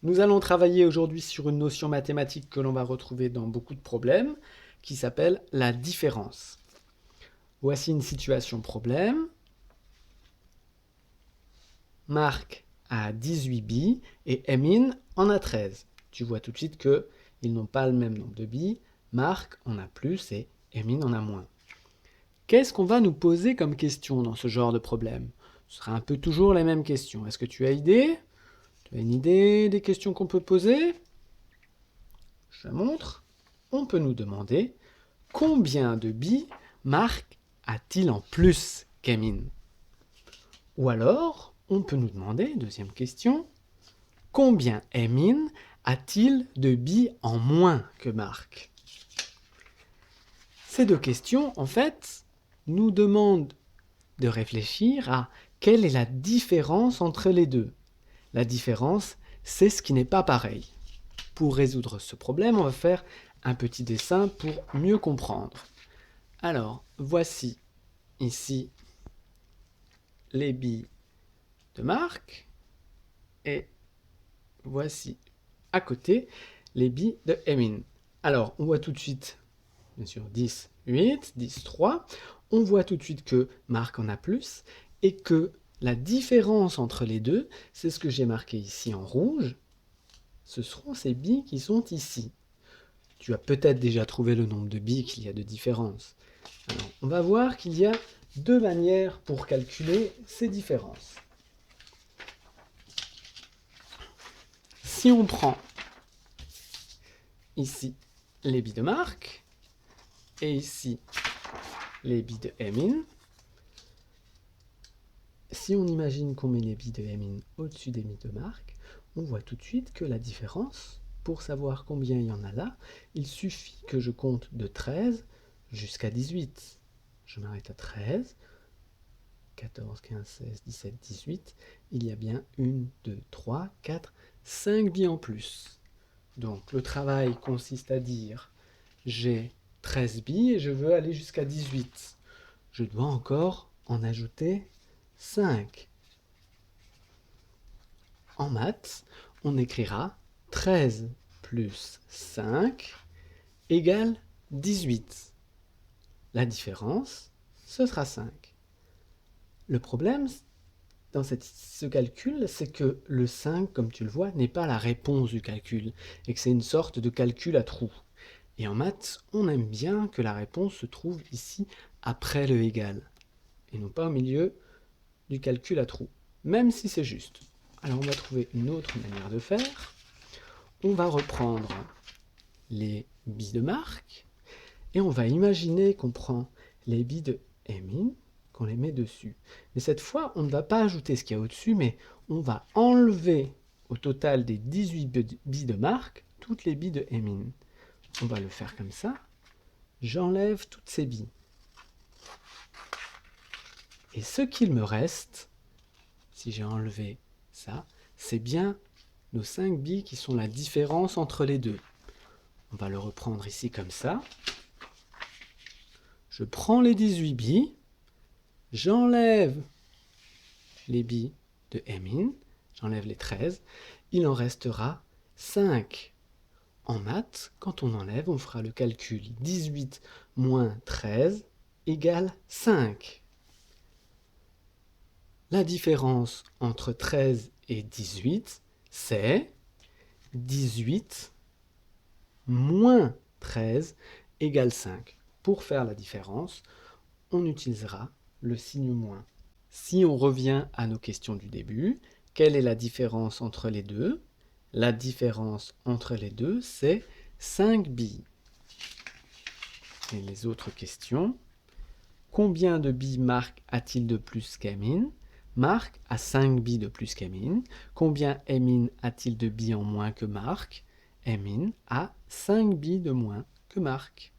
Nous allons travailler aujourd'hui sur une notion mathématique que l'on va retrouver dans beaucoup de problèmes, qui s'appelle la différence. Voici une situation problème. Marc a 18 billes et Emin en a 13. Tu vois tout de suite qu'ils n'ont pas le même nombre de billes. Marc en a plus et Emin en a moins. Qu'est-ce qu'on va nous poser comme question dans ce genre de problème? Ce sera un peu toujours les mêmes questions. Est-ce que tu as idée? Tu as une idée des questions qu'on peut poser? Je la montre. On peut nous demander combien de billes Marc a-t-il en plus qu'Emin? Ou alors, on peut nous demander, deuxième question, combien Emin a-t-il de billes en moins que Marc? Ces deux questions, en fait, nous demandent de réfléchir à quelle est la différence entre les deux. La différence, c'est ce qui n'est pas pareil. Pour résoudre ce problème, on va faire un petit dessin pour mieux comprendre. Alors, voici ici les billes de Marc et voici à côté les billes de Emin. Alors, on voit tout de suite, bien sûr, 10, 8, 10, 3. On voit tout de suite que Marc en a plus et que la différence entre les deux, c'est ce que j'ai marqué ici en rouge. Ce seront ces billes qui sont ici. Tu as peut-être déjà trouvé le nombre de billes qu'il y a de différence. Alors, on va voir qu'il y a deux manières pour calculer ces différences. Si on prend ici les billes de Marc et ici les billes de Emin, si on imagine qu'on met les billes de Emin au-dessus des billes de Marc, on voit tout de suite que la différence, pour savoir combien il y en a là, il suffit que je compte de 13 jusqu'à 18. Je m'arrête à 13, 14, 15, 16, 17, 18. Il y a bien 1, 2, 3, 4, 5 billes en plus. Donc le travail consiste à dire j'ai 13 billes et je veux aller jusqu'à 18. Je dois encore en ajouter 5. En maths, on écrira 13 plus 5 égale 18. La différence, ce sera 5. Le problème dans ce calcul, c'est que le 5, comme tu le vois, n'est pas la réponse du calcul, et que c'est une sorte de calcul à trous. Et en maths, on aime bien que la réponse se trouve ici après le égal, et non pas au milieu du calcul à trous, même si c'est juste. Alors on va trouver une autre manière de faire. On va reprendre les billes de Marc, et on va imaginer qu'on prend les billes de Emin, qu'on les met dessus. Mais cette fois, on ne va pas ajouter ce qu'il y a au-dessus, mais on va enlever au total des 18 billes de Marc, toutes les billes de Emin. On va le faire comme ça. J'enlève toutes ces billes. Et ce qu'il me reste, si j'ai enlevé ça, c'est bien nos 5 billes qui sont la différence entre les deux. On va le reprendre ici comme ça. Je prends les 18 billes, j'enlève les billes de Emin, j'enlève les 13, il en restera 5. En maths, quand on enlève, on fera le calcul 18 moins 13 égale 5. La différence entre 13 et 18, c'est 18 moins 13 égale 5. Pour faire la différence, on utilisera le signe moins. Si on revient à nos questions du début, quelle est la différence entre les deux? La différence entre les deux, c'est 5 billes. Et les autres questions. Combien de billes Marc a-t-il de plus qu'Emin? Marc a 5 billes de plus qu'Emin. Combien Emin a-t-il de billes en moins que Marc? Emin a 5 billes de moins que Marc.